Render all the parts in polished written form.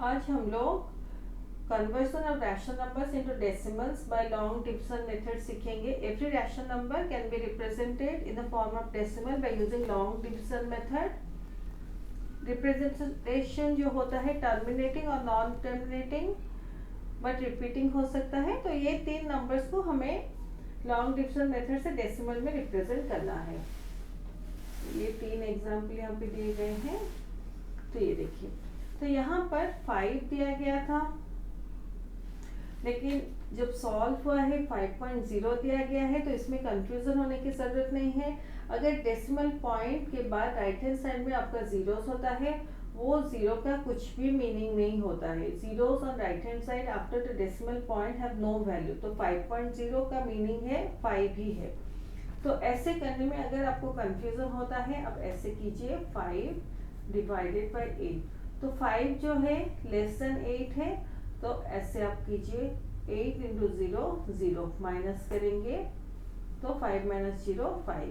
आज हम लोग conversion of rational numbers into decimals by long division method सीखेंगे। Every rational number can be represented in the form of decimal by using long division method. Representation जो होता है terminating और non terminating but repeating हो सकता है। तो ये तीन नंबर्स को हमें लॉन्ग डिविजन मेथड से डेसिमल में रिप्रेजेंट करना है। ये तीन एग्जाम्पल यहाँ पे दिए गए हैं। तो ये देखिए, तो यहाँ पर 5 दिया गया था, लेकिन जब सॉल्व हुआ है 5.0 दिया गया है, तो इसमें कंफ्यूजन होने की जरूरत नहीं है। अगर डेसिमल पॉइंट के बाद राइट हैंड साइड में आपका जीरोस होता है, वो जीरो का कुछ भी मीनिंग नहीं होता है। Zeros on right hand side after the decimal point have no value. तो 5.0 का मीनिंग है 5 ही है। तो ऐसे करने में अगर आपको कंफ्यूजन होता है, अब ऐसे कीजिए 5 डिवाइडेड बाई 8। तो 5 जो है लेस देन 8 है, तो ऐसे आप कीजिए 8 इंटू 0 0 माइनस करेंगे तो 5 माइनस 0 5।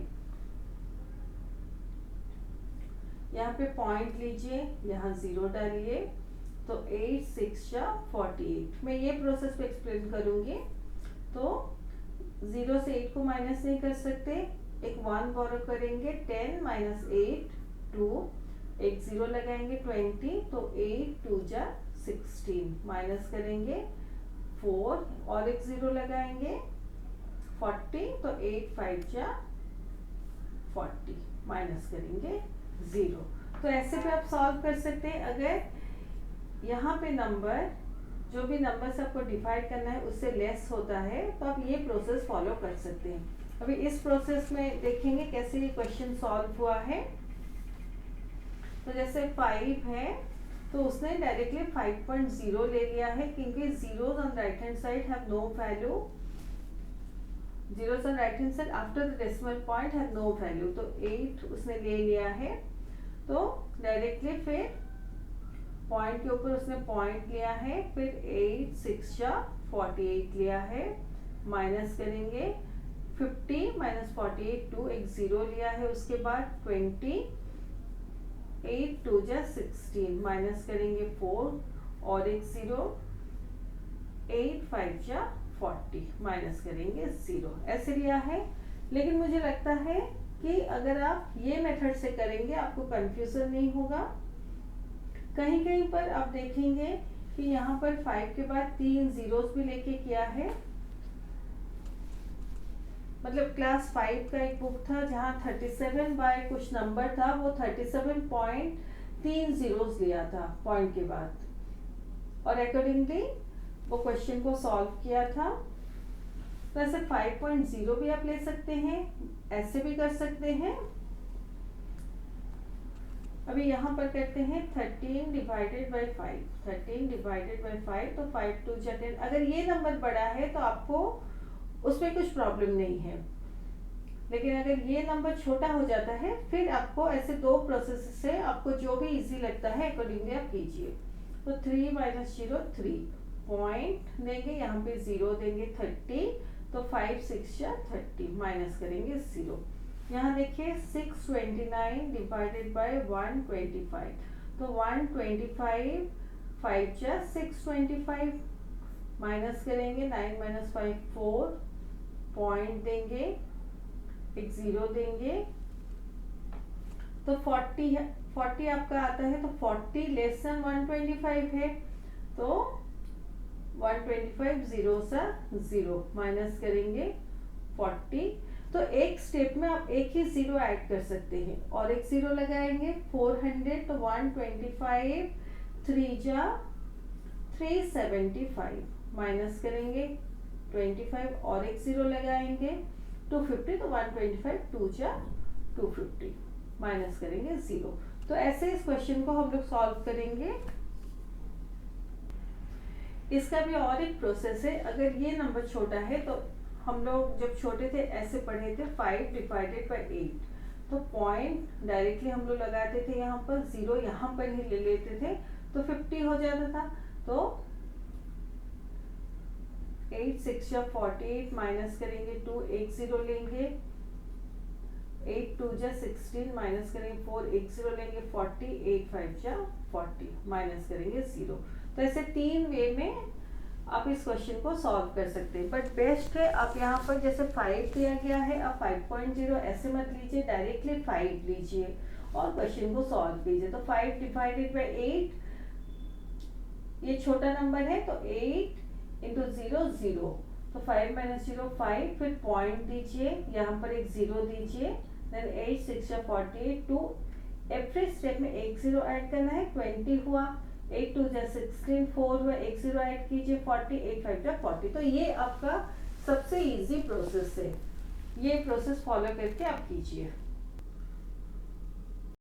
यहाँ पे पॉइंट लीजिए, यहाँ 0 डालिए, तो 8 6 जा 48। मैं ये प्रोसेस पे एक्सप्लेन करूंगी। तो 0 से 8 को माइनस नहीं कर सकते, एक 1 बोरो करेंगे, 10 माइनस 8 2, एक 0 लगाएंगे 20, तो 8 2 जा 16 माइनस करेंगे 4 और एक 0 लगाएंगे 40, तो 8 5 जा 40 माइनस करेंगे 0। तो ऐसे पे आप सॉल्व कर सकते हैं। अगर यहाँ पे नंबर जो भी नंबर से आपको डिवाइड करना है उससे लेस होता है, तो आप ये प्रोसेस फॉलो कर सकते हैं। अभी इस प्रोसेस में देखेंगे कैसे ये क्वेश्चन सॉल्व हुआ है। तो जैसे 5 है, तो उसने डायरेक्टली 5.0 ले लिया है, क्योंकि zeros on right hand side have no value. Zeros on right hand side after the decimal point have no value. तो 8 उसने ले लिया है, तो डायरेक्टली फिर पॉइंट के ऊपर उसने पॉइंट लिया है, फिर 8 6 जा 48 लिया है, माइनस करेंगे 50 माइनस 48 2, एक 0 लिया है, उसके बाद 20 8 2 जा 16 माइनस करेंगे 4 और एक 0, 8 5 जा 40 माइनस करेंगे 0। ऐसे लिया है। लेकिन मुझे लगता है कि अगर आप ये मेथड से करेंगे आपको कंफ्यूजन नहीं होगा। कहीं कहीं पर आप देखेंगे कि यहाँ पर 5 के बाद 3 जीरोस भी लेके किया है। मतलब क्लास 5 का एक बुक था जहाँ 37 बाय कुछ नंबर था, वो 37.3 जीरोस लिया था पॉइंट के बाद, और अकॉर्डिंगली वो क्वेश्चन को सॉल्व किया था। तो ऐसे 5.0 भी आप ले सकते हैं, ऐसे भी कर सकते हैं। अभी यहाँ पर करते हैं 13 डिवाइडेड बाई 5। 13 डिवाइडेड बाई 5, तो 5 2 जा 10। अगर ये नंबर बड़ा है तो आपको उसमें कुछ प्रॉब्लम नहीं है, लेकिन अगर ये नंबर छोटा हो जाता है, फिर आपको ऐसे दो प्रोसेस से आपको जो भी इजी लगता है अकॉर्डिंगली आप कीजिए। तो 3 माइनस 0 3, पॉइंट देंगे, यहाँ पे 0 देंगे 30, तो 5 6 जा 30 माइनस करेंगे 0। यहाँ देखिए 629 डिवाइडेड बाय 125, तो 125 5 जा 625 माइनस करेंगे 9 माइनस 5 4, पॉइंट देंगे, एक 0 देंगे, तो 40 है, 40 आपका आता है, तो 40 लेस देन 125 है, तो 125 0 सा 0 माइनस करेंगे 40। तो एक स्टेप में आप एक ही 0 ऐड कर सकते हैं और एक 0 लगाएंगे 400, तो 125 3 जा 375 माइनस करेंगे 25 और एक 0 लगाएंगे 250, तो 125 2 जा 250 माइनस करेंगे 0। तो ऐसे इस क्वेश्चन को हम लोग सॉल्व करेंगे। इसका भी और एक प्रोसेस है। अगर ये नंबर छोटा है, तो हम लोग जब छोटे थे ऐसे पढ़े थे 5 डिवाइडेड बाई 8, तो पॉइंट डायरेक्टली हम लोग लगाते थे, यहाँ पर 0 यहाँ पर ही ले लेते थे, तो 50 हो जाता था। तो 8 6 जा 48 माइनस करेंगे 2, एक 0 लेंगे, 8 2 जा 16 माइनस करेंगे 4, एक 0 लेंगे 40, 8 5 जा 40 माइनस करेंगे 0। तो ऐसे 3 वे में आप इस क्वेश्चन को सॉल्व कर सकते हैं, बट बेस्ट है आप यहाँ पर जैसे 5 दिया गया है, आप 5.0 ऐसे मत लीजिए, डायरेक्टली 5 लीजिए और क्वेश्चन को सॉल्व कीजिए। तो 5 डिवाइडेड बाई 8, ये छोटा नंबर है तो 8 इंटू 0 0, तो 5 माइनस 0 5, फिर पॉइंट दीजिए, यहाँ पर एक 0 दीजिए, देन 8 6 या 48 2, एवरी स्टेप में एक 0 ऐड करना है, 20 हुआ, 8 2 जा 16 4 हुआ, एक 0 ऐड कीजिए, 40 8 5 जा 40। तो ये आपका सबसे इजी प्रोसेस है, ये प्रोसेस फॉलो करके आप कीजिए।